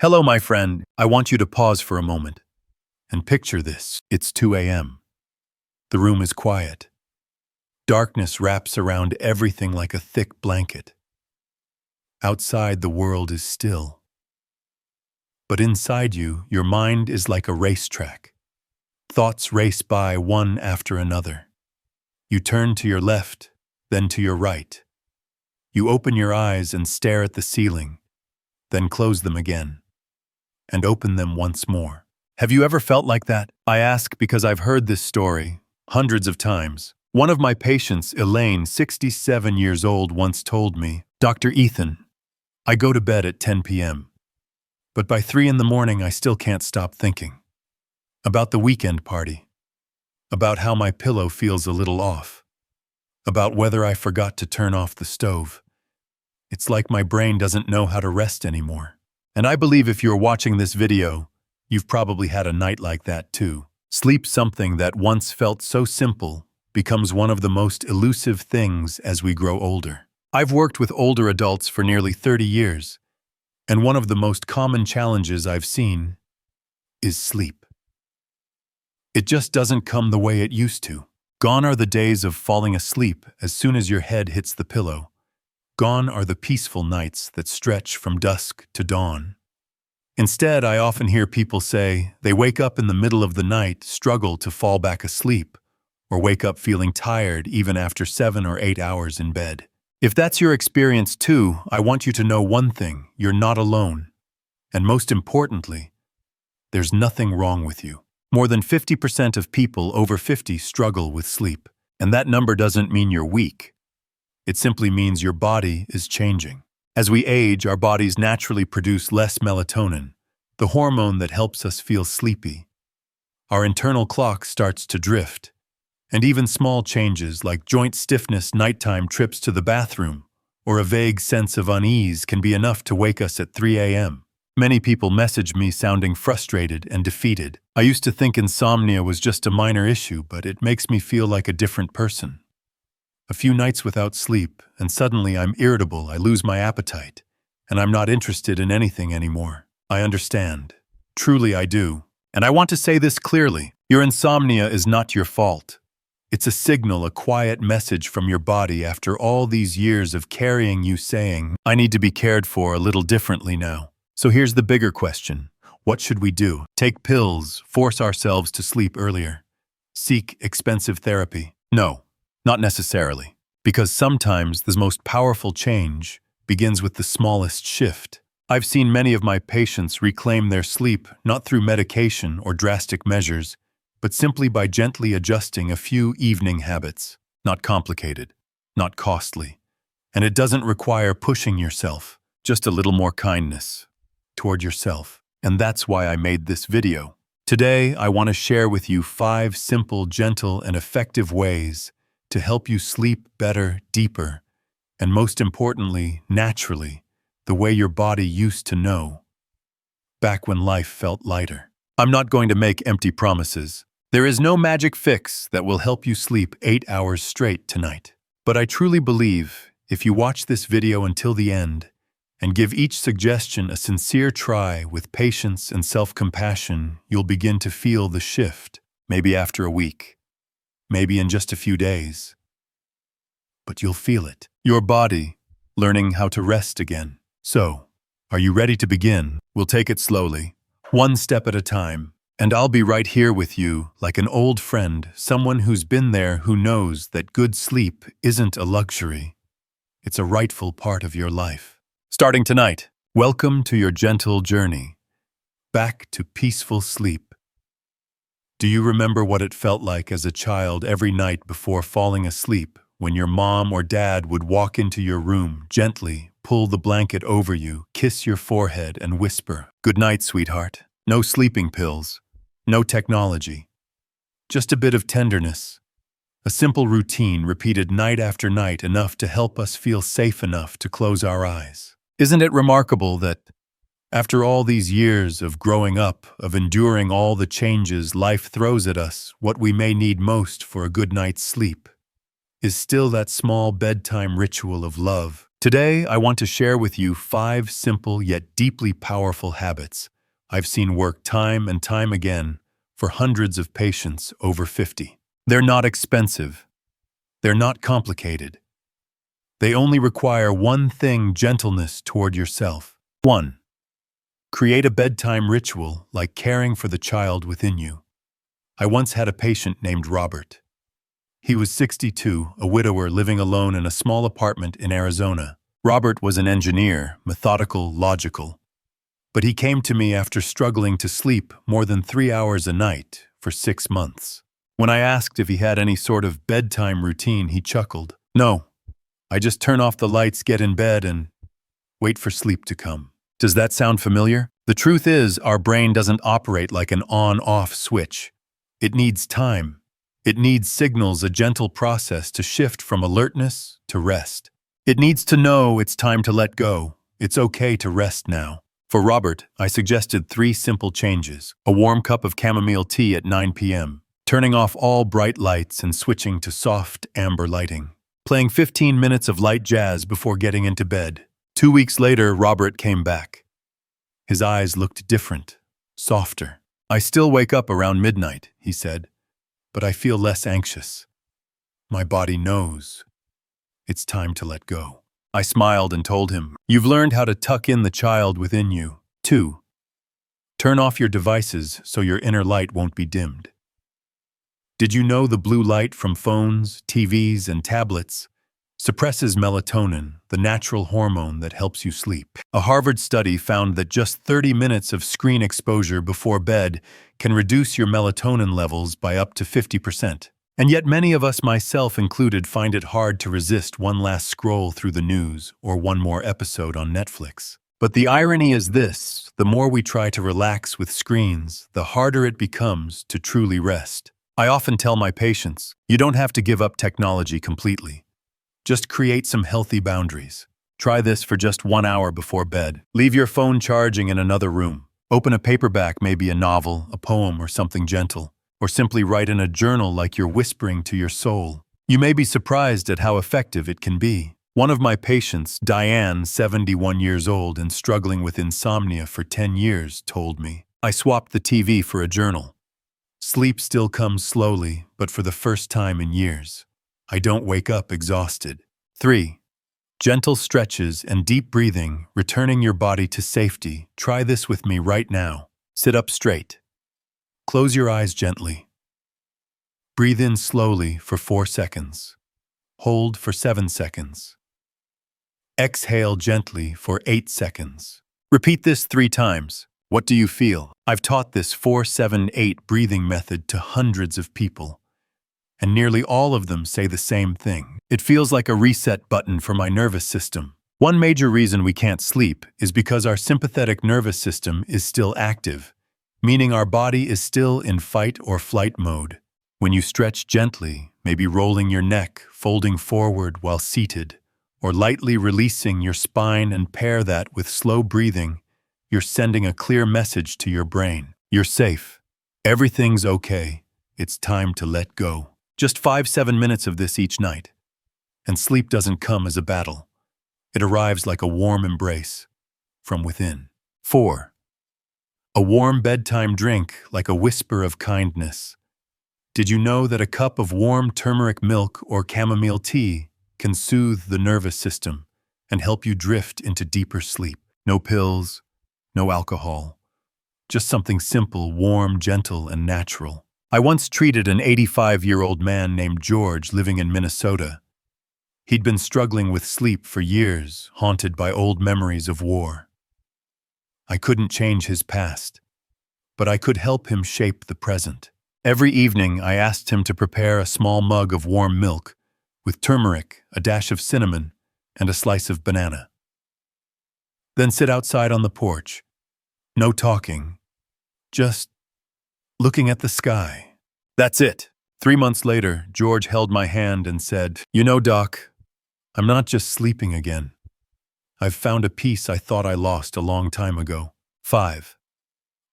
Hello, my friend. I want you to pause for a moment and picture this. It's 2 a.m. The room is quiet. Darkness wraps around everything like a thick blanket. Outside, the world is still. But inside you, your mind is like a racetrack. Thoughts race by one after another. You turn to your left, then to your right. You open your eyes and stare at the ceiling, then close them again, and open them once more. Have you ever felt like that? I ask because I've heard this story hundreds of times. One of my patients, Elaine, 67 years old, once told me, "Dr. Ethan, I go to bed at 10 p.m., but by 3 in the morning I still can't stop thinking. About the weekend party. About how my pillow feels a little off. About whether I forgot to turn off the stove. It's like my brain doesn't know how to rest anymore." And I believe if you're watching this video, you've probably had a night like that too. Sleep, something that once felt so simple, becomes one of the most elusive things as we grow older. I've worked with older adults for nearly 30 years, and one of the most common challenges I've seen is sleep. It just doesn't come the way it used to. Gone are the days of falling asleep as soon as your head hits the pillow. Gone are the peaceful nights that stretch from dusk to dawn. Instead, I often hear people say they wake up in the middle of the night, struggle to fall back asleep, or wake up feeling tired even after 7 or 8 hours in bed. If that's your experience too, I want you to know one thing: you're not alone. And most importantly, there's nothing wrong with you. More than 50% of people over 50 struggle with sleep. And that number doesn't mean you're weak. It simply means your body is changing. As we age, our bodies naturally produce less melatonin, the hormone that helps us feel sleepy. Our internal clock starts to drift, and even small changes like joint stiffness, nighttime trips to the bathroom, or a vague sense of unease can be enough to wake us at 3 a.m. Many people message me sounding frustrated and defeated. I used to think insomnia was just a minor issue, but it makes me feel like a different person. A few nights without sleep, and suddenly I'm irritable, I lose my appetite, and I'm not interested in anything anymore. I understand. Truly I do. And I want to say this clearly. Your insomnia is not your fault. It's a signal, a quiet message from your body after all these years of carrying you saying, "I need to be cared for a little differently now." So here's the bigger question. What should we do? Take pills, force ourselves to sleep earlier, seek expensive therapy? No. Not necessarily, because sometimes the most powerful change begins with the smallest shift. I've seen many of my patients reclaim their sleep not through medication or drastic measures, but simply by gently adjusting a few evening habits. Not complicated, not costly, and it doesn't require pushing yourself, just a little more kindness toward yourself. And that's why I made this video. Today, I want to share with you 5 simple, gentle, and effective ways to help you sleep better, deeper, and most importantly, naturally, the way your body used to know, back when life felt lighter. I'm not going to make empty promises. There is no magic fix that will help you sleep 8 hours straight tonight. But I truly believe if you watch this video until the end and give each suggestion a sincere try with patience and self-compassion, you'll begin to feel the shift, maybe after a week. Maybe in just a few days. But you'll feel it. Your body learning how to rest again. So, are you ready to begin? We'll take it slowly, one step at a time, and I'll be right here with you like an old friend, someone who's been there, who knows that good sleep isn't a luxury. It's a rightful part of your life. Starting tonight, welcome to your gentle journey back to peaceful sleep. Do you remember what it felt like as a child every night before falling asleep, when your mom or dad would walk into your room, gently pull the blanket over you, kiss your forehead, and whisper, "Good night, sweetheart." No sleeping pills, no technology, just a bit of tenderness. A simple routine repeated night after night, enough to help us feel safe enough to close our eyes. Isn't it remarkable that after all these years of growing up, of enduring all the changes life throws at us, what we may need most for a good night's sleep is still that small bedtime ritual of love, Today, I want to share with you 5 simple yet deeply powerful habits I've seen work time and time again for hundreds of patients over 50. They're not expensive. They're not complicated. They only require one thing: gentleness toward yourself. 1. Create a bedtime ritual like caring for the child within you. I once had a patient named Robert. He was 62, a widower living alone in a small apartment in Arizona. Robert was an engineer, methodical, logical. But he came to me after struggling to sleep more than 3 hours a night for 6 months. When I asked if he had any sort of bedtime routine, he chuckled. "No, I just turn off the lights, get in bed, and wait for sleep to come." Does that sound familiar? The truth is, our brain doesn't operate like an on-off switch. It needs time. It needs signals, a gentle process to shift from alertness to rest. It needs to know it's time to let go. It's okay to rest now. For Robert, I suggested 3 simple changes: a warm cup of chamomile tea at 9 p.m., turning off all bright lights and switching to soft amber lighting, playing 15 minutes of light jazz before getting into bed. 2 weeks later, Robert came back. His eyes looked different, softer. "I still wake up around midnight," he said, "but I feel less anxious. My body knows it's time to let go." I smiled and told him, "You've learned how to tuck in the child within you." 2. Turn off your devices so your inner light won't be dimmed. Did you know the blue light from phones, TVs, and tablets suppresses melatonin, the natural hormone that helps you sleep? A Harvard study found that just 30 minutes of screen exposure before bed can reduce your melatonin levels by up to 50%. And yet many of us, myself included, find it hard to resist one last scroll through the news or one more episode on Netflix. But the irony is this: the more we try to relax with screens, the harder it becomes to truly rest. I often tell my patients, you don't have to give up technology completely. Just create some healthy boundaries. Try this for just 1 hour before bed. Leave your phone charging in another room. Open a paperback, maybe a novel, a poem, or something gentle. Or simply write in a journal like you're whispering to your soul. You may be surprised at how effective it can be. One of my patients, Diane, 71 years old and struggling with insomnia for 10 years, told me, "I swapped the TV for a journal. Sleep still comes slowly, but for the first time in years, I don't wake up exhausted." 3. Gentle stretches and deep breathing, returning your body to safety. Try this with me right now. Sit up straight. Close your eyes gently. Breathe in slowly for 4 seconds. Hold for 7 seconds. Exhale gently for 8 seconds. Repeat this 3 times. What do you feel? I've taught this 4-7-8 breathing method to hundreds of people, and nearly all of them say the same thing. It feels like a reset button for my nervous system. One major reason we can't sleep is because our sympathetic nervous system is still active, meaning our body is still in fight or flight mode. When you stretch gently, maybe rolling your neck, folding forward while seated, or lightly releasing your spine, and pair that with slow breathing, you're sending a clear message to your brain. You're safe. Everything's okay. It's time to let go. Just 5-7 minutes of this each night. And sleep doesn't come as a battle. It arrives like a warm embrace from within. 4. A warm bedtime drink, like a whisper of kindness. Did you know that a cup of warm turmeric milk or chamomile tea can soothe the nervous system and help you drift into deeper sleep? No pills, no alcohol. Just something simple, warm, gentle, and natural. I once treated an 85-year-old man named George living in Minnesota. He'd been struggling with sleep for years, haunted by old memories of war. I couldn't change his past, but I could help him shape the present. Every evening, I asked him to prepare a small mug of warm milk with turmeric, a dash of cinnamon, and a slice of banana. Then sit outside on the porch. No talking, just looking at the sky. That's it. 3 months later, George held my hand and said, "You know, Doc, I'm not just sleeping again. I've found a peace I thought I lost a long time ago." 5.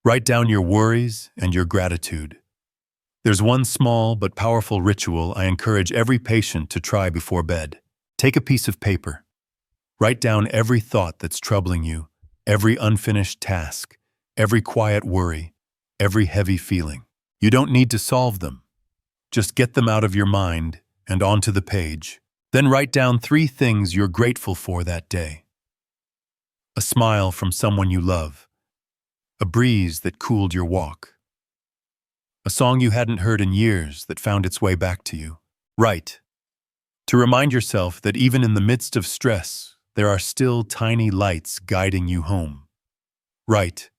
Write down your worries and your gratitude. There's one small but powerful ritual I encourage every patient to try before bed. Take a piece of paper. Write down every thought that's troubling you, every unfinished task, every quiet worry, every heavy feeling. You don't need to solve them. Just get them out of your mind and onto the page. Then write down 3 things you're grateful for that day. A smile from someone you love. A breeze that cooled your walk. A song you hadn't heard in years that found its way back to you. Write. To remind yourself that even in the midst of stress, there are still tiny lights guiding you home. Write.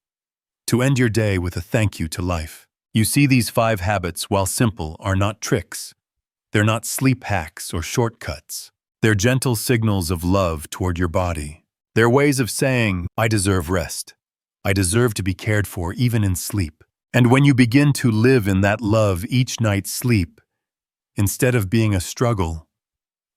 To end your day with a thank you to life. You see, these 5 habits, while simple, are not tricks. They're not sleep hacks or shortcuts. They're gentle signals of love toward your body. They're ways of saying, I deserve rest. I deserve to be cared for even in sleep. And when you begin to live in that love, each night's sleep, instead of being a struggle,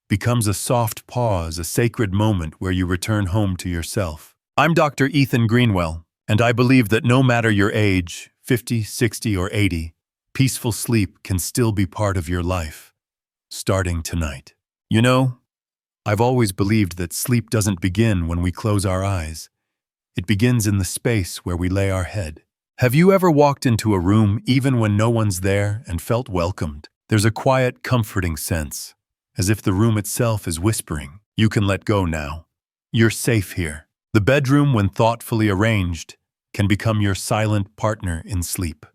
becomes a soft pause, a sacred moment where you return home to yourself. I'm Dr. Ethan Greenwell, and I believe that no matter your age, 50, 60, or 80, peaceful sleep can still be part of your life, starting tonight. You know, I've always believed that sleep doesn't begin when we close our eyes. It begins in the space where we lay our head. Have you ever walked into a room even when no one's there and felt welcomed? There's a quiet, comforting sense, as if the room itself is whispering, you can let go now. You're safe here. The bedroom, when thoughtfully arranged, can become your silent partner in sleep.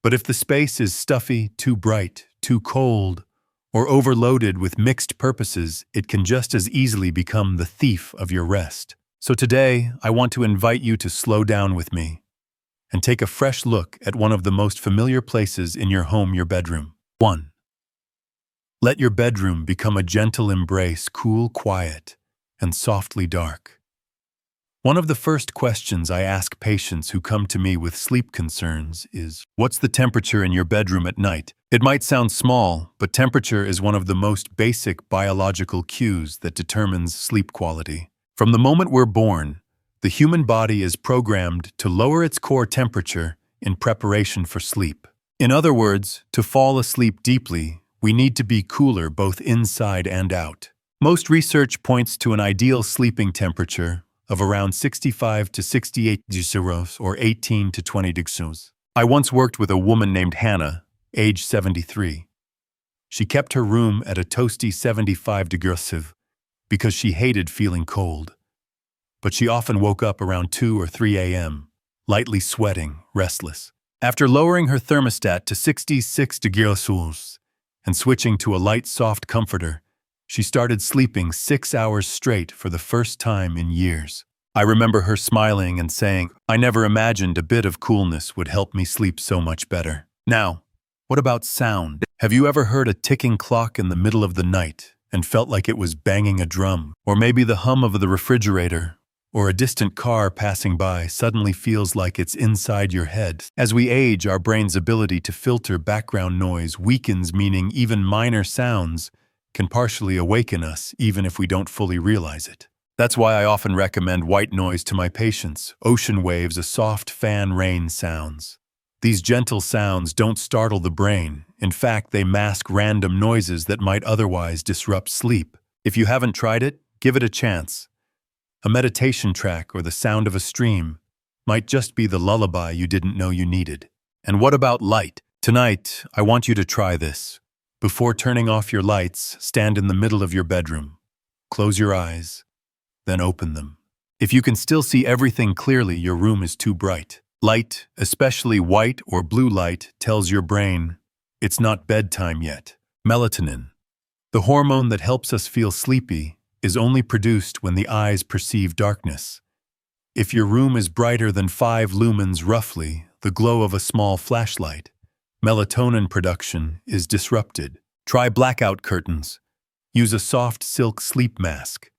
But if the space is stuffy, too bright, too cold, or overloaded with mixed purposes, it can just as easily become the thief of your rest. So today, I want to invite you to slow down with me and take a fresh look at one of the most familiar places in your home, your bedroom. 1. Let your bedroom become a gentle embrace, cool, quiet, and softly dark. One of the first questions I ask patients who come to me with sleep concerns is, what's the temperature in your bedroom at night? It might sound small, but temperature is one of the most basic biological cues that determines sleep quality. From the moment we're born, the human body is programmed to lower its core temperature in preparation for sleep. In other words, to fall asleep deeply, we need to be cooler both inside and out. Most research points to an ideal sleeping temperature of around 65 to 68 degrees or 18 to 20 degrees. I once worked with a woman named Hannah, age 73. She kept her room at a toasty 75 degrees because she hated feeling cold. But she often woke up around 2 or 3 a.m., lightly sweating, restless. After lowering her thermostat to 66 degrees and switching to a light, soft comforter, she started sleeping 6 hours straight for the first time in years. I remember her smiling and saying, I never imagined a bit of coolness would help me sleep so much better. Now, what about sound? Have you ever heard a ticking clock in the middle of the night and felt like it was banging a drum? Or maybe the hum of the refrigerator or a distant car passing by suddenly feels like it's inside your head. As we age, our brain's ability to filter background noise weakens, meaning even minor sounds can partially awaken us even if we don't fully realize it. That's why I often recommend white noise to my patients, ocean waves, a soft fan rain sounds. These gentle sounds don't startle the brain. In fact, they mask random noises that might otherwise disrupt sleep. If you haven't tried it, give it a chance. A meditation track or the sound of a stream might just be the lullaby you didn't know you needed. And what about light? Tonight, I want you to try this. Before turning off your lights, stand in the middle of your bedroom. Close your eyes, then open them. If you can still see everything clearly, your room is too bright. Light, especially white or blue light, tells your brain it's not bedtime yet. Melatonin, the hormone that helps us feel sleepy, is only produced when the eyes perceive darkness. If your room is brighter than 5 lumens, roughly the glow of a small flashlight, melatonin production is disrupted. Try blackout curtains, use a soft silk sleep mask,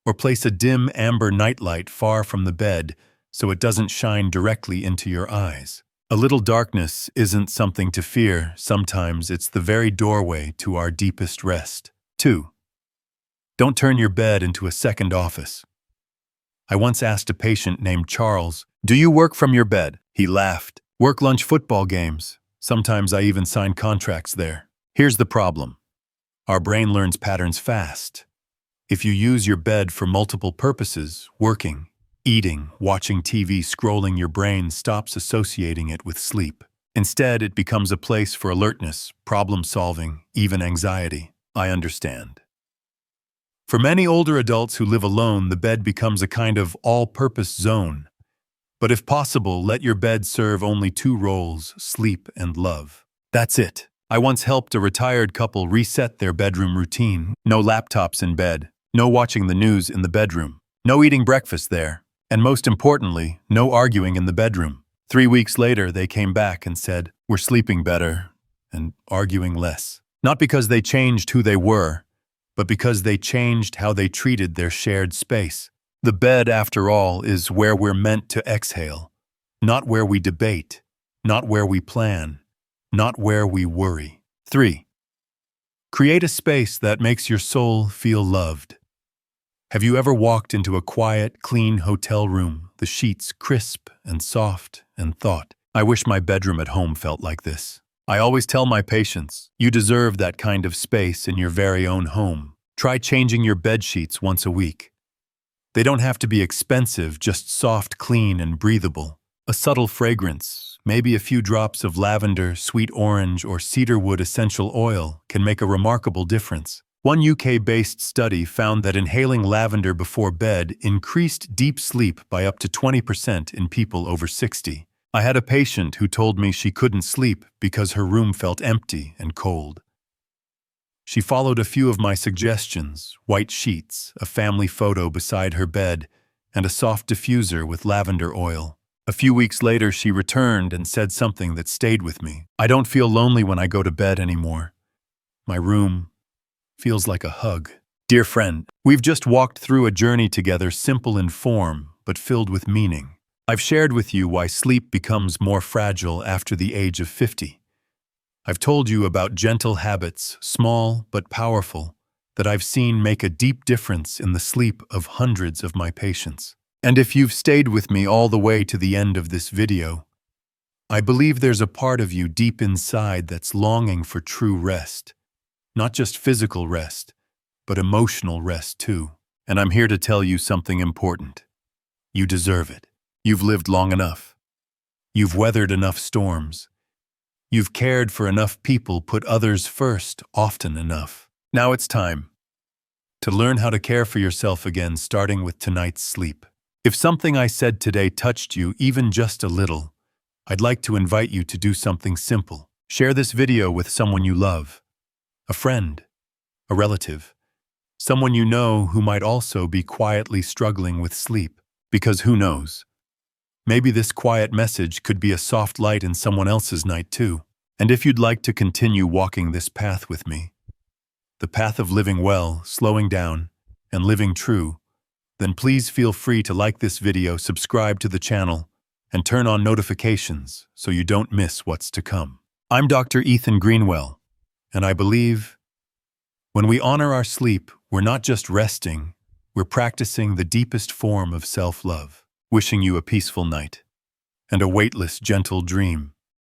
or place a dim amber nightlight far from the bed so it doesn't shine directly into your eyes. A little darkness isn't something to fear. Sometimes it's the very doorway to our deepest rest. 2. Don't turn your bed into a second office. I once asked a patient named Charles, "Do you work from your bed?" He laughed. "Work lunch, football games. Sometimes I even sign contracts there." Here's the problem. Our brain learns patterns fast. If you use your bed for multiple purposes, working, eating, watching TV, scrolling, your brain stops associating it with sleep. Instead, it becomes a place for alertness, problem-solving, even anxiety. I understand. For many older adults who live alone, the bed becomes a kind of all-purpose zone. But if possible, let your bed serve only two roles: sleep and love. That's it. I once helped a retired couple reset their bedroom routine. No laptops in bed, no watching the news in the bedroom, no eating breakfast there, and most importantly, no arguing in the bedroom. 3 weeks later, they came back and said, "We're sleeping better and arguing less." Not because they changed who they were, but because they changed how they treated their shared space. The bed, after all, is where we're meant to exhale, not where we debate, not where we plan, not where we worry. 3. Create a space that makes your soul feel loved. Have you ever walked into a quiet, clean hotel room, the sheets crisp and soft, and thought, "I wish my bedroom at home felt like this"? I always tell my patients, you deserve that kind of space in your very own home. Try changing your bed sheets once a week. They don't have to be expensive, just soft, clean, and breathable. A subtle fragrance, maybe a few drops of lavender, sweet orange, or cedarwood essential oil can make a remarkable difference. One UK-based study found that inhaling lavender before bed increased deep sleep by up to 20% in people over 60. I had a patient who told me she couldn't sleep because her room felt empty and cold. She followed a few of my suggestions: white sheets, a family photo beside her bed, and a soft diffuser with lavender oil. A few weeks later, she returned and said something that stayed with me. "I don't feel lonely when I go to bed anymore. My room feels like a hug." Dear friend, we've just walked through a journey together, simple in form, but filled with meaning. I've shared with you why sleep becomes more fragile after the age of 50. I've told you about gentle habits, small but powerful, that I've seen make a deep difference in the sleep of hundreds of my patients. And if you've stayed with me all the way to the end of this video, I believe there's a part of you deep inside that's longing for true rest. Not just physical rest, but emotional rest too. And I'm here to tell you something important. You deserve it. You've lived long enough. You've weathered enough storms. You've cared for enough people, put others first often enough. Now it's time to learn how to care for yourself again, starting with tonight's sleep. If something I said today touched you even just a little, I'd like to invite you to do something simple. Share this video with someone you love, a friend, a relative, someone you know who might also be quietly struggling with sleep. Because who knows? Maybe this quiet message could be a soft light in someone else's night too. And if you'd like to continue walking this path with me, the path of living well, slowing down, and living true, then please feel free to like this video, subscribe to the channel, and turn on notifications so you don't miss what's to come. I'm Dr. Ethan Greenwell, and I believe when we honor our sleep, we're not just resting, we're practicing the deepest form of self-love. Wishing you a peaceful night and a weightless, gentle dream.